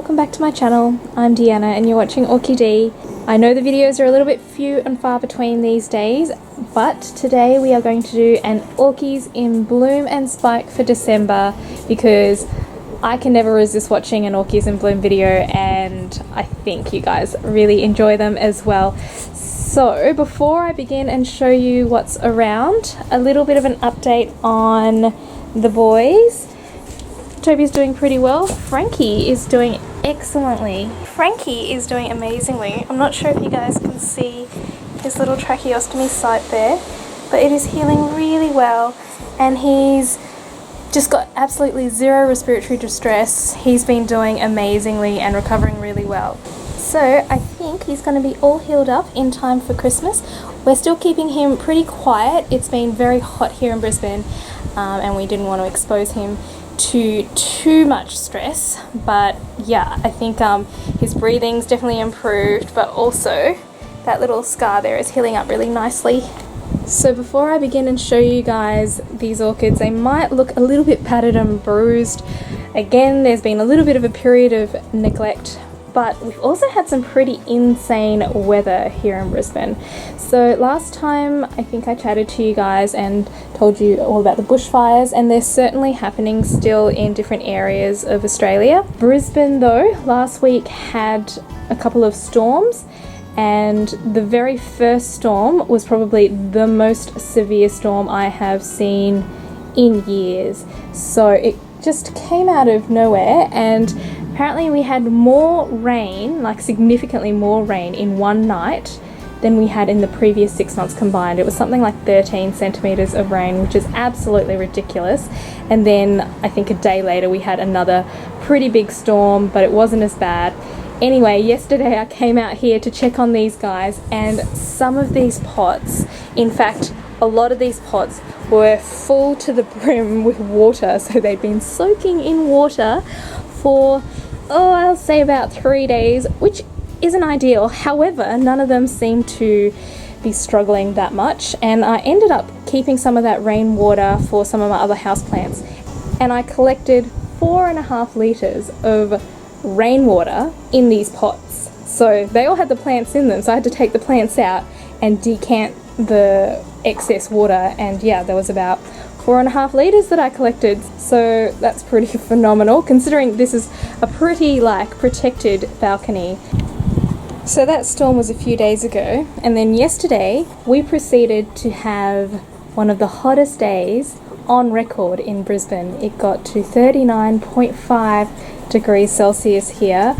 welcome back to my channel. I'm Deanna and you're watching Orchie. I know the videos are a little bit few and far between these days, but today we are going to do an Orchies in Bloom and Spike for December because I can never resist watching an Orchies in Bloom video and I think you guys really enjoy them as well. So before I begin and show you what's around, a little bit of an update on the boys. Toby's doing pretty well. Frankie is doing excellently. Frankie is doing amazingly. I'm not sure if you guys can see his little tracheostomy site there, but it is healing really well and he's just got absolutely zero respiratory distress. He's been doing amazingly and recovering really well. So I think he's going to be all healed up in time for Christmas. We're still keeping him pretty quiet. It's been very hot here in Brisbane and we didn't want to expose him to too much stress, but yeah, I think his breathing's definitely improved, but also that little scar there is healing up really nicely. So before I begin and show you guys these orchids, they might look a little bit battered and bruised. Again, there's been a little bit of a period of neglect, but we've also had some pretty insane weather here in Brisbane. So last time I think I chatted to you guys and told you all about the bushfires, and they're certainly happening still in different areas of Australia. Brisbane though, last week had a couple of storms, and the very first storm was probably the most severe storm I have seen in years. So it just came out of nowhere, and apparently we had more rain, like significantly more rain in one night than we had in the previous 6 months combined. It was something like 13 centimeters of rain, which is absolutely ridiculous. And then I think a day later we had another pretty big storm, but it wasn't as bad. Anyway, yesterday I came out here to check on these guys, and some of these pots, in fact a lot of these pots, were full to the brim with water. So they'd been soaking in water for, I'll say about 3 days, which isn't ideal. However, none of them seem to be struggling that much, and I ended up keeping some of that rainwater for some of my other houseplants, and I collected 4.5 litres of rainwater in these pots. So they all had the plants in them, so I had to take the plants out and decant the excess water, and yeah, there was about 4.5 litres that I collected. So that's pretty phenomenal considering this is a pretty protected balcony. So that storm was a few days ago, and then yesterday we proceeded to have one of the hottest days on record in Brisbane. It got to 39.5 degrees Celsius here,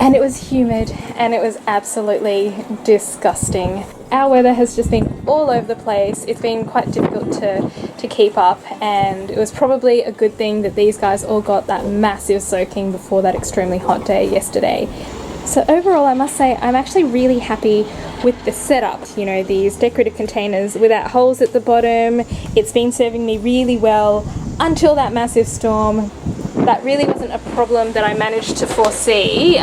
and it was humid and it was absolutely disgusting. Our weather has just been all over the place. It's been quite difficult to keep up, and it was probably a good thing that these guys all got that massive soaking before that extremely hot day yesterday. So overall, I must say I'm actually really happy with the setup. You know, these decorative containers without holes at the bottom. It's been serving me really well until that massive storm. That really wasn't a problem that I managed to foresee.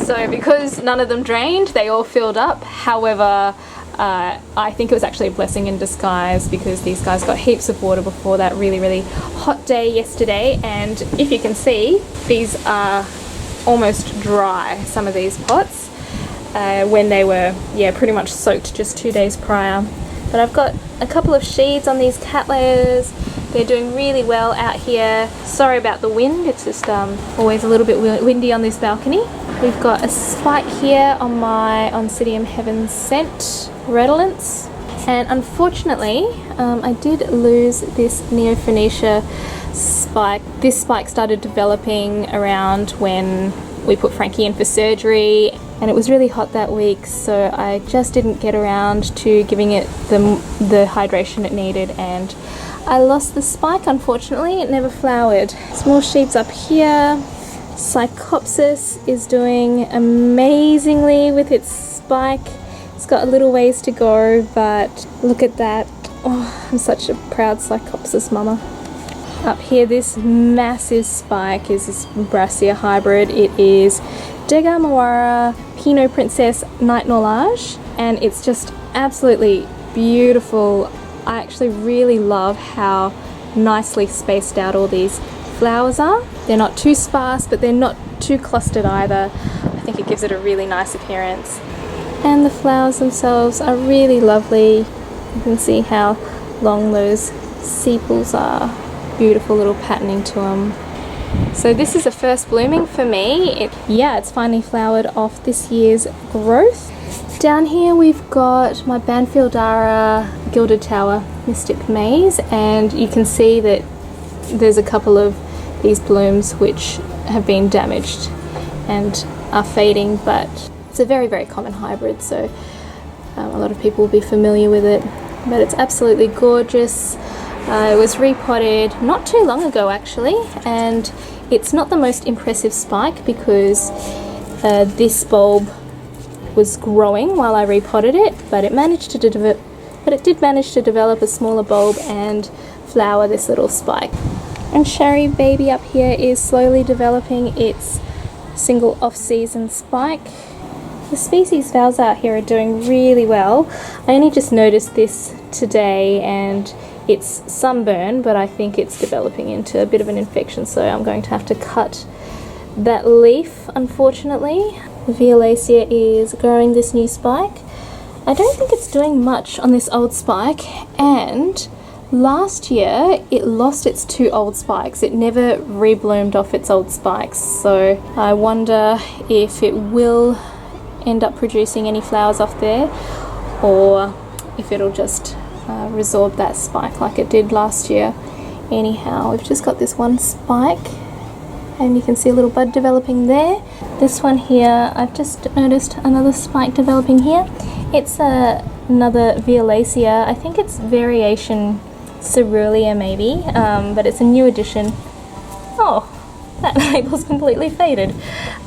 So because none of them drained, they all filled up. However, I think it was actually a blessing in disguise because these guys got heaps of water before that really, really hot day yesterday. And if you can see, these are almost dry, some of these pots, when they were pretty much soaked just 2 days prior. But I've got a couple of sheaves on these cattleyas. They're doing really well out here. Sorry about the wind, it's just always a little bit windy on this balcony. We've got a spike here on my Oncidium Heaven Scent Redolence, and unfortunately I did lose this Neophonetia spike. This spike started developing around when we put Frankie in for surgery, and it was really hot that week, so I just didn't get around to giving it the hydration it needed, and I lost the spike. Unfortunately, it never flowered. Small sheaves up here. Psychopsis is doing amazingly with its spike. It's got a little ways to go, but look at that. Oh, I'm such a proud Psychopsis mama. Up here, this massive spike is this Brassia hybrid. It is Degar Mawara Pinot Princess Night Noirage, and it's just absolutely beautiful. I actually really love how nicely spaced out all these flowers are. They're not too sparse, but they're not too clustered either. I think it gives it a really nice appearance. And the flowers themselves are really lovely. You can see how long those sepals are. Beautiful little patterning to them. So this is the first blooming for me. It's finally flowered off this year's growth. Down here we've got my Banfield-Dara Gilded Tower Mystic Maze, and you can see that there's a couple of these blooms which have been damaged and are fading, but it's a very, very common hybrid, so a lot of people will be familiar with it. But it's absolutely gorgeous. It was repotted not too long ago actually, and it's not the most impressive spike because this bulb was growing while I repotted it, but it did manage to develop a smaller bulb and flower this little spike. And Sherry Baby up here is slowly developing its single off-season spike. The species vowels out here are doing really well. I only just noticed this today and it's sunburn, but I think it's developing into a bit of an infection, so I'm going to have to cut that leaf, unfortunately. The Violacea is growing this new spike. I don't think it's doing much on this old spike, and last year it lost its 2 old spikes. It never rebloomed off its old spikes, so I wonder if it will end up producing any flowers off there, or if it'll just resorb that spike like it did last year. Anyhow, we've just got this one spike and you can see a little bud developing there. This one here, I've just noticed another spike developing here. It's another Violacea. I think it's variation Cerulean maybe, but it's a new edition. Oh, that label's completely faded.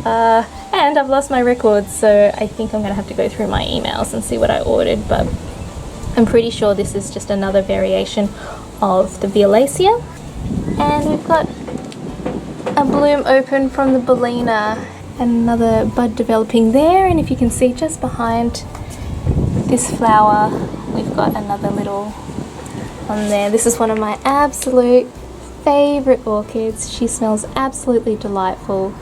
And I've lost my records, so I think I'm going to have to go through my emails and see what I ordered, but I'm pretty sure this is just another variation of the Violacea. And we've got a bloom open from the Bellina and another bud developing there, and if you can see just behind this flower we've got another little one there. This is one of my absolute favourite orchids. She smells absolutely delightful,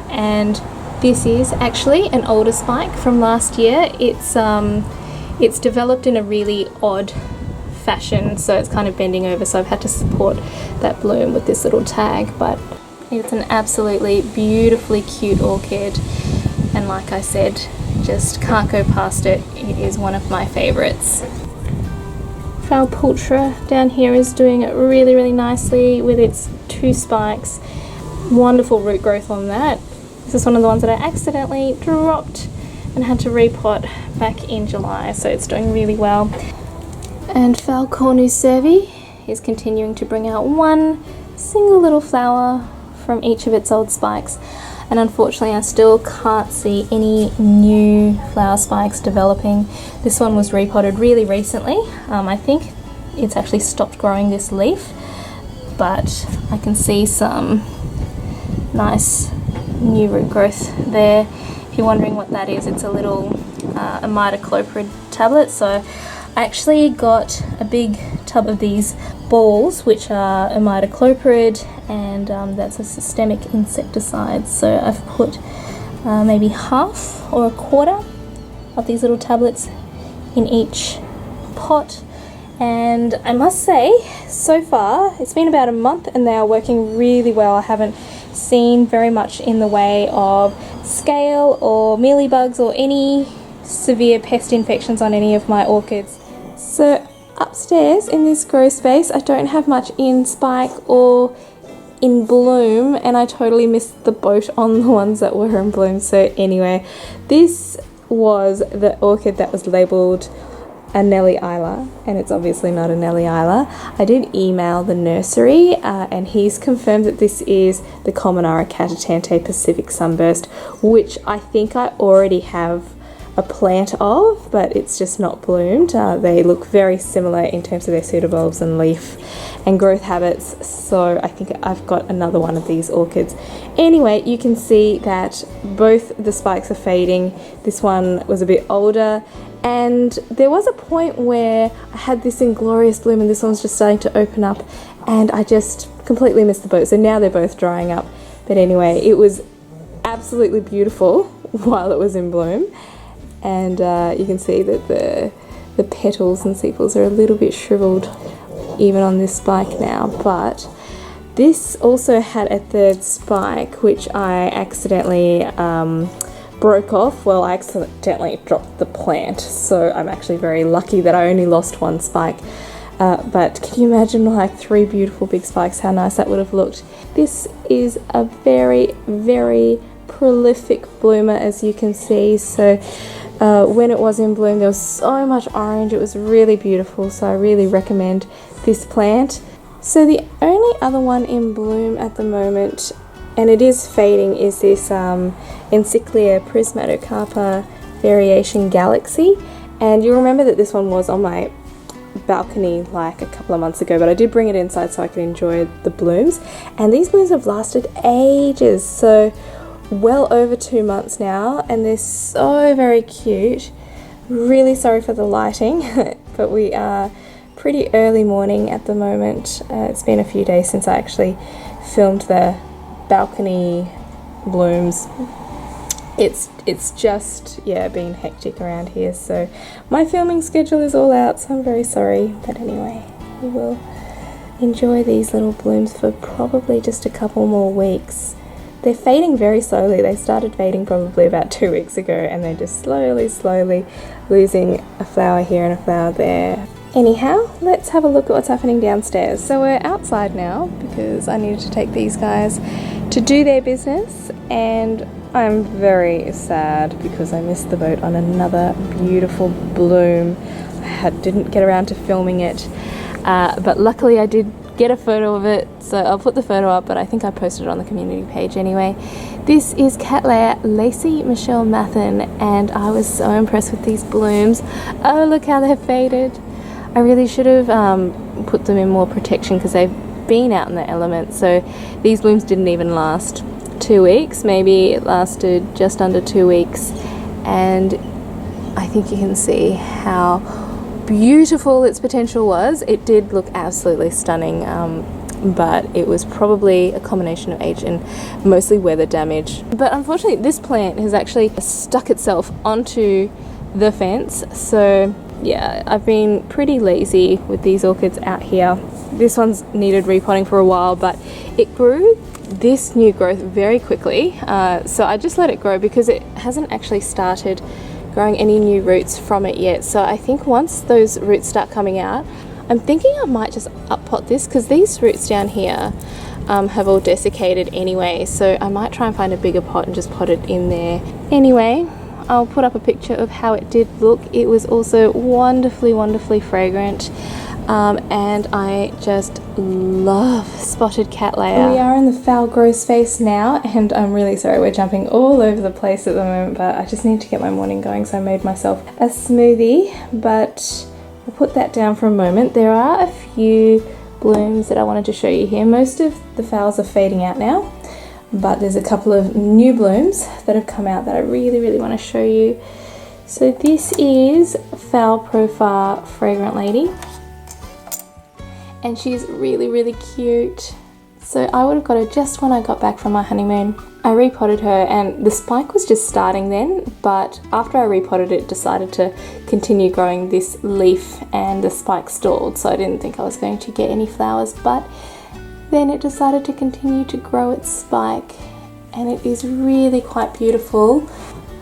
and this is actually an older spike from last year. It's developed in a really odd fashion, so it's kind of bending over, so I've had to support that bloom with this little tag, but it's an absolutely beautifully cute orchid, and like I said, just can't go past it. It is one of my favourites. Phalaenopsis down here is doing it really, really nicely with its 2 spikes. Wonderful root growth on that. This is one of the ones that I accidentally dropped and had to repot back in July, so it's doing really well. And Phalaenopsis is continuing to bring out one single little flower from each of its old spikes, and unfortunately I still can't see any new flower spikes developing. This one was repotted really recently. I think it's actually stopped growing this leaf, but I can see some nice new root growth there. If you're wondering what that is, it's a little imidacloprid tablet. So I actually got a big tub of these balls, which are imidacloprid, and that's a systemic insecticide. So I've put maybe half or a quarter of these little tablets in each pot, and I must say, so far it's been about a month and they are working really well. I haven't seen very much in the way of scale or mealybugs or any severe pest infections on any of my orchids. So upstairs in this grow space I don't have much in spike or in bloom, and I totally missed the boat on the ones that were in bloom. So anyway, this was the orchid that was labelled a Nellie Isla, and it's obviously not a Nellie Isla. I did email the nursery and he's confirmed that this is the Colmonara catatante Pacific Sunburst, which I think I already have a plant of, but it's just not bloomed. They look very similar in terms of their pseudobulbs and leaf and growth habits, so I think I've got another one of these orchids. Anyway, you can see that both the spikes are fading. This one was a bit older, and there was a point where I had this inglorious bloom and this one's just starting to open up, and I just completely missed the boat. So now they're both drying up. But anyway, it was absolutely beautiful while it was in bloom, and you can see that the petals and sepals are a little bit shriveled even on this spike now, but this also had a third spike which I accidentally broke off. Well, I accidentally dropped the plant, so I'm actually very lucky that I only lost one spike. But can you imagine like 3 beautiful big spikes, how nice that would have looked. This is a very, very prolific bloomer, as you can see. So when it was in bloom, there was so much orange. It was really beautiful, so I really recommend this plant. So the only other one in bloom at the moment, and it is fading, is this Encyclia prismatocarpa variation Galaxy. And you'll remember that this one was on my balcony like a couple of months ago, but I did bring it inside so I could enjoy the blooms, and these blooms have lasted ages, so well over 2 months now, and they're so very cute. Really sorry for the lighting, but we are pretty early morning at the moment. It's been a few days since I actually filmed the balcony blooms. It's just, yeah, been hectic around here, so my filming schedule is all out, so I'm very sorry. But anyway, we will enjoy these little blooms for probably just a couple more weeks. They're fading very slowly. They started fading probably about 2 weeks ago, and they're just slowly losing a flower here and a flower there. Anyhow, let's have a look at what's happening downstairs. So we're outside now because I needed to take these guys to do their business, and I'm very sad because I missed the boat on another beautiful bloom. I didn't get around to filming it, but luckily I did get a photo of it, so I'll put the photo up, but I think I posted it on the community page anyway. This is Cattleya Lacey Michelle Mathen, and I was so impressed with these blooms. Oh, look how they're faded. I really should have put them in more protection because they've been out in the elements, so these blooms didn't even last 2 weeks. Maybe it lasted just under 2 weeks, and I think you can see how beautiful its potential was. It did look absolutely stunning, but it was probably a combination of age and mostly weather damage. But unfortunately this plant has actually stuck itself onto the fence, so yeah, I've been pretty lazy with these orchids out here. This one's needed repotting for a while, but it grew this new growth very quickly, so I just let it grow because it hasn't actually started growing any new roots from it yet. So I think once those roots start coming out, I'm thinking I might just up-pot this because these roots down here have all desiccated anyway, so I might try and find a bigger pot and just pot it in there. Anyway, I'll put up a picture of how it did look. It was also wonderfully fragrant, and I just love spotted Cattleya. We are in the foul grow space now, and I'm really sorry we're jumping all over the place at the moment, but I just need to get my morning going, so I made myself a smoothie, but I'll put that down for a moment. There are a few blooms that I wanted to show you here. Most of the fowls are fading out now, but there's a couple of new blooms that have come out that I really want to show you. So this is Foul Profar Fragrant Lady, and she's really cute. So I would have got her just when I got back from my honeymoon. I repotted her, and the spike was just starting then, but after I repotted it, decided to continue growing this leaf, and the spike stalled, so I didn't think I was going to get any flowers, but then it decided to continue to grow its spike, and it is really quite beautiful.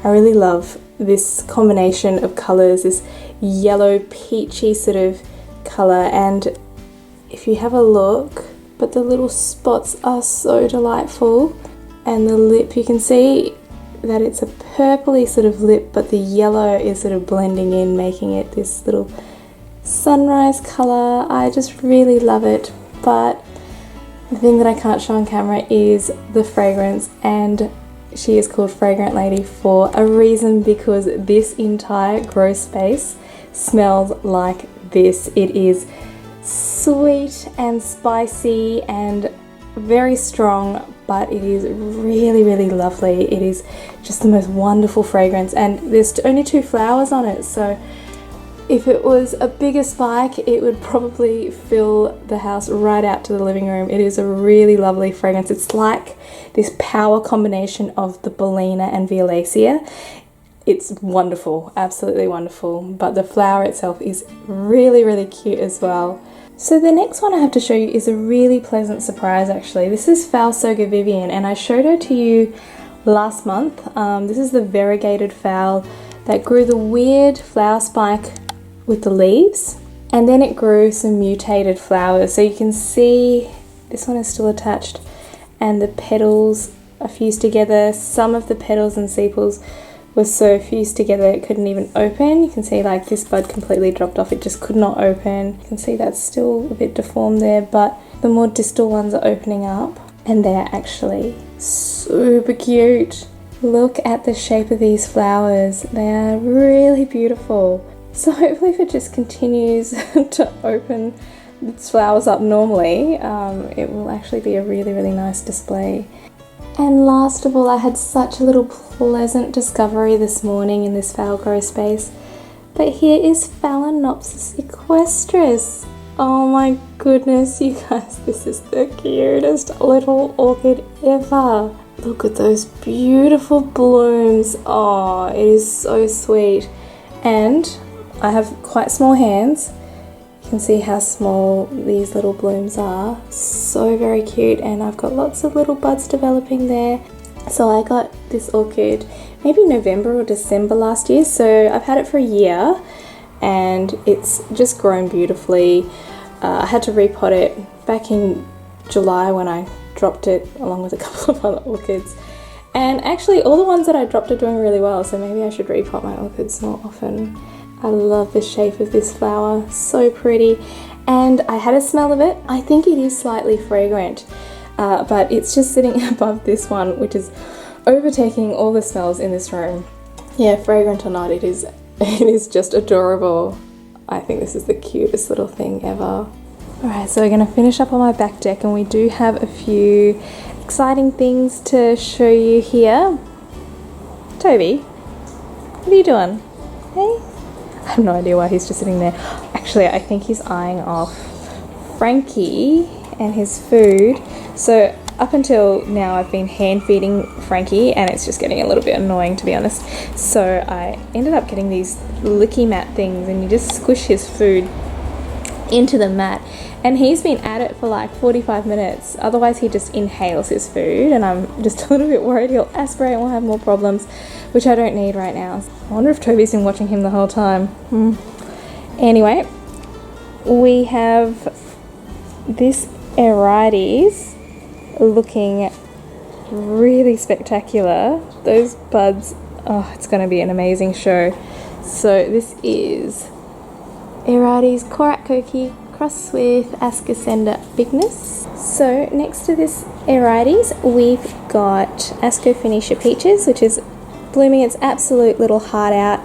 I really love this combination of colours, this yellow peachy sort of colour, and if you have a look, but the little spots are so delightful, and the lip, you can see that it's a purpley sort of lip, but the yellow is sort of blending in, making it this little sunrise colour. I just really love it, but the thing that I can't show on camera is the fragrance, and she is called Fragrant Lady for a reason, because this entire grow space smells like this. It is sweet and spicy and very strong, but it is really lovely. It is just the most wonderful fragrance, and there's only 2 flowers on it, so If it was a bigger spike, it would probably fill the house right out to the living room. It is a really lovely fragrance. It's like this power combination of the Bellina and Violacea. It's wonderful, absolutely wonderful. But the flower itself is really, really cute as well. So the next one I have to show you is a really pleasant surprise actually. This is Phalaenopsis Vivian, and I showed her to you last month. This is the variegated phal that grew the weird flower spike with the leaves, and then it grew some mutated flowers. So you can see this one is still attached and the petals are fused together. Some of the petals and sepals were so fused together it couldn't even open. You can see like this bud completely dropped off, it just could not open. You can see that's still a bit deformed there, but the more distal ones are opening up and they're actually super cute. Look at the shape of these flowers, they are really beautiful. So hopefully if it just continues to open its flowers up normally, it will actually be a really, really nice display. And last of all, I had such a little pleasant discovery this morning in this phal grow space. But here is Phalaenopsis equestris. Oh my goodness, you guys, this is the cutest little orchid ever. Look at those beautiful blooms. Oh, it is so sweet. And I have quite small hands. You can see how small these little blooms are. So very cute, and I've got lots of little buds developing there. So I got this orchid maybe November or December last year, so I've had it for a year and it's just grown beautifully. I had to repot it back in July when I dropped it along with a couple of other orchids. And actually all the ones that I dropped are doing really well, so maybe I should repot my orchids more often. I love the shape of this flower, so pretty. And I had a smell of it. I think it is slightly fragrant, but it's just sitting above this one, which is overtaking all the smells in this room. Yeah, fragrant or not, it is just adorable. I think this is the cutest little thing ever. Alright, so we're going to finish up on my back deck, and we do have a few exciting things to show you here. Toby, what are you doing? Hey? I have no idea why he's just sitting there. Actually, I think he's eyeing off Frankie and his food. So up until now I've been hand feeding Frankie and it's just getting a little bit annoying, to be honest. So I ended up getting these licky mat things, and you just squish his food into the mat, and he's been at it for like 45 minutes. Otherwise he just inhales his food, and I'm just a little bit worried he'll aspirate and we'll have more problems, which I don't need right now. I wonder if Toby's been watching him the whole time. Anyway, we have this Arides looking really spectacular. Those buds, oh, it's going to be an amazing show. So this is Arides Koratkoki crossed with Ascocenda bigness. So next to this Arides, we've got Ascophoenicia peaches, which is blooming its absolute little heart out.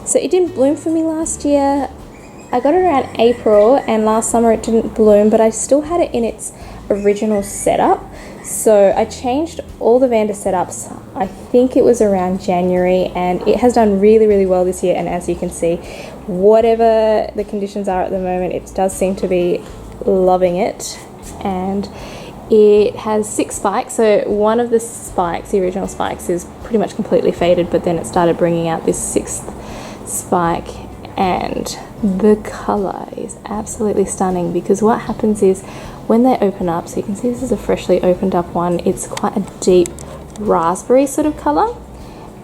So it didn't bloom for me last year. I got it around April, and last summer it didn't bloom, but I still had it in its original setup. So I changed all the Vanda setups, I think it was around January, and it has done really, really well this year. And as you can see, whatever the conditions are at the moment, it does seem to be loving it. And it has 6 spikes, so one of the spikes, the original spikes, is pretty much completely faded, but then it started bringing out this 6th spike, and the colour is absolutely stunning, because what happens is when they open up, so you can see this is a freshly opened up one, it's quite a deep raspberry sort of colour,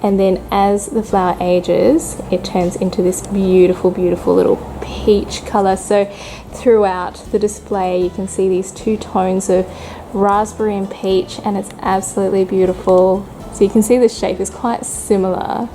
and then as the flower ages it turns into this beautiful, beautiful little peach colour. So throughout the display you can see these 2 tones of raspberry and peach, and it's absolutely beautiful. So you can see the shape is quite similar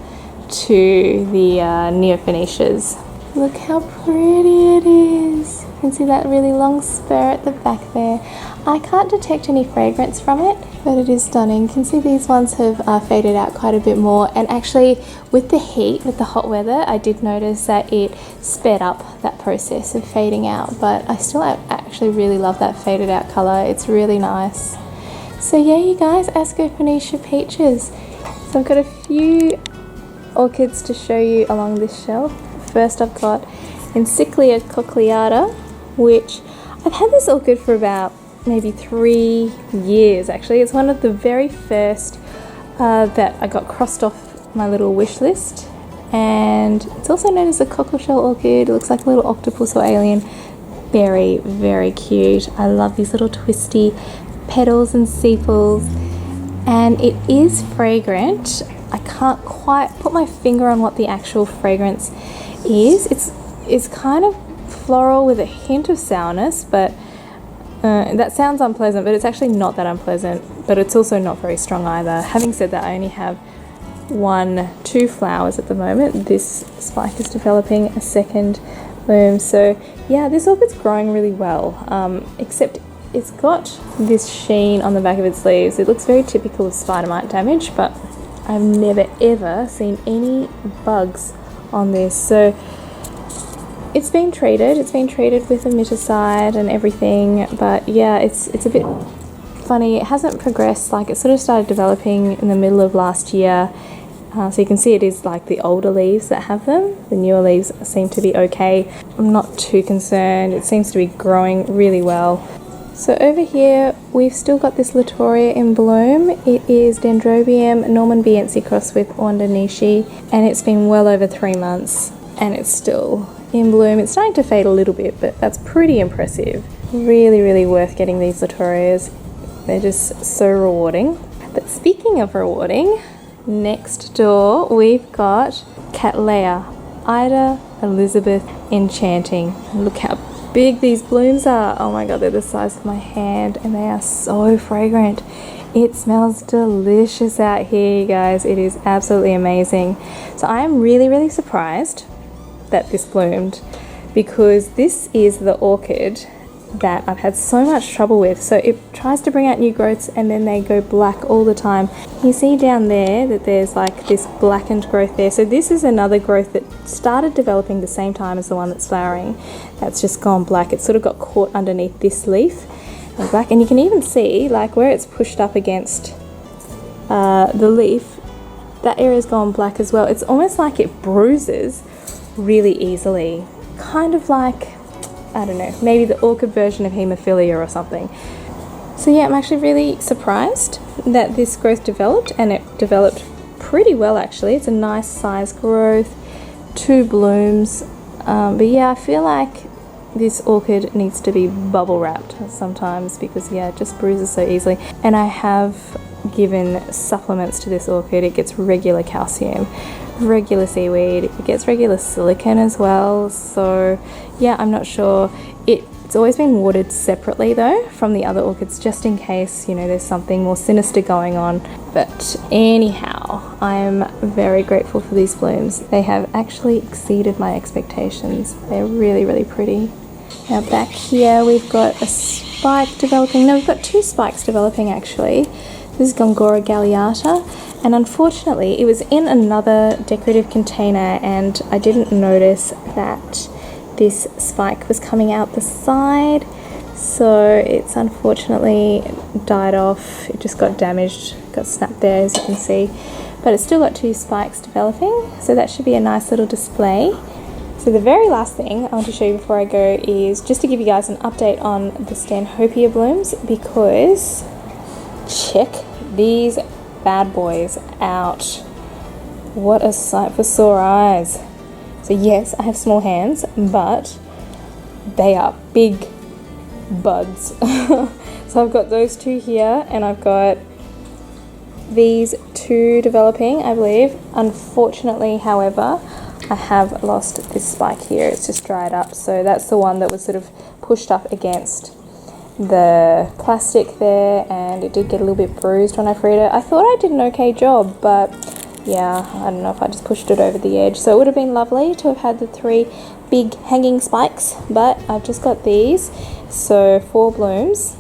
to the Neophoenicias. Look how pretty it is. You can see that really long spur at the back there. I can't detect any fragrance from it, but it is stunning. You can see these ones have faded out quite a bit more, and actually with the heat, with the hot weather, I did notice that it sped up that process of fading out, but I still actually really love that faded out colour. It's really nice. So yeah, you guys, Ascophoenicia peaches. So I've got a few orchids to show you along this shelf. First I've got Encyclia cochleata, which I've had this orchid for about maybe 3 years actually. It's one of the very first that I got crossed off my little wish list, and it's also known as a cockleshell orchid. It looks like a little octopus or alien. Very, very cute. I love these little twisty petals and sepals, and it is fragrant. I can't quite put my finger on what the actual fragrance is. It's kind of floral with a hint of sourness, but that sounds unpleasant, but it's actually not that unpleasant, but it's also not very strong either. Having said that, I only have 2 flowers at the moment. This spike is developing a second bloom, so yeah, this orchid's growing really well, except it's got this sheen on the back of its leaves. It looks very typical of spider mite damage, but I've never ever seen any bugs on this. So it's been treated with a miticide and everything, but yeah, it's a bit funny. It hasn't progressed. Like, it sort of started developing in the middle of last year, so you can see it is like the older leaves that have them. The newer leaves seem to be okay. I'm not too concerned. It seems to be growing really well. So over here we've still got this Latoria in bloom. It is Dendrobium Norman Biense crossed with Wandanishi, and it's been well over 3 months and it's still in bloom. It's starting to fade a little bit, but that's pretty impressive. Really, really worth getting these Latorias. They're just so rewarding. But speaking of rewarding, next door we've got Cattleya, Ida Elizabeth Enchanting. Look how big these blooms are. Oh my god, they're the size of my hand, and they are so fragrant. It smells delicious out here, you guys. It is absolutely amazing. So I am really, really surprised that this bloomed, because this is the orchid that I've had so much trouble with. So it tries to bring out new growths and then they go black all the time. You see down there that there's like this blackened growth there. So this is another growth that started developing the same time as the one that's flowering. That's just gone black. It sort of got caught underneath this leaf and black, and you can even see like where it's pushed up against the leaf, that area's gone black as well. It's almost like it bruises really easily, kind of like, I don't know, maybe the orchid version of haemophilia or something. So yeah, I'm actually really surprised that this growth developed, and it developed pretty well actually. It's a nice size growth, 2 blooms, but yeah, I feel like this orchid needs to be bubble wrapped sometimes, because yeah, it just bruises so easily. And I have given supplements to this orchid. It gets regular calcium, regular seaweed, it gets regular silicon as well. So yeah, I'm not sure. It's always been watered separately though from the other orchids, just in case, you know, there's something more sinister going on. But anyhow, I am very grateful for these blooms. They have actually exceeded my expectations. They're really, really pretty. Now back here we've got a spike developing. No, we've got 2 spikes developing actually. This is Gongora galliata, and unfortunately it was in another decorative container and I didn't notice that this spike was coming out the side, so it's unfortunately died off. It just got damaged, got snapped there as you can see, but it's still got 2 spikes developing, so that should be a nice little display. So the very last thing I want to show you before I go is just to give you guys an update on the Stanhopea blooms, because check these bad boys out. What a sight for sore eyes. So yes, I have small hands, but they are big buds. So I've got those 2 here, and I've got these 2 developing, I believe. Unfortunately, however, I have lost this spike here. It's just dried up. So that's the one that was sort of pushed up against the plastic there, and it did get a little bit bruised when I freed it. I thought I did an okay job, but yeah, I don't know if I just pushed it over the edge. So it would have been lovely to have had the 3 big hanging spikes, but I've just got these. So 4 blooms.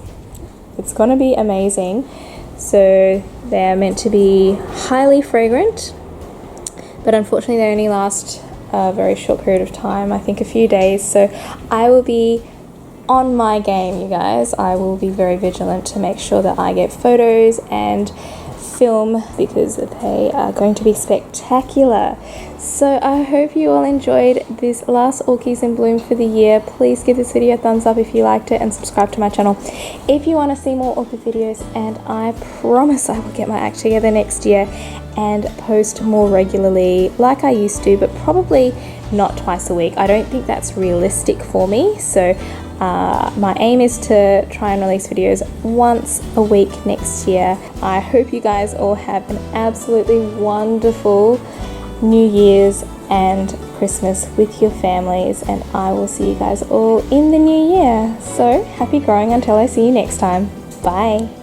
It's gonna be amazing. So they're meant to be highly fragrant, but unfortunately they only last a very short period of time, I think a few days. So I will be on my game, you guys. I will be very vigilant to make sure that I get photos and film because they are going to be spectacular. So I hope you all enjoyed this last Orchies in Bloom for the year. Please give this video a thumbs up if you liked it and subscribe to my channel if you want to see more orchid videos, and I promise I will get my act together next year and post more regularly like I used to, but probably not twice a week. I don't think that's realistic for me, so my aim is to try and release videos once a week next year. I hope you guys all have an absolutely wonderful New Year's and Christmas with your families, and I will see you guys all in the new year. So happy growing until I see you next time. Bye.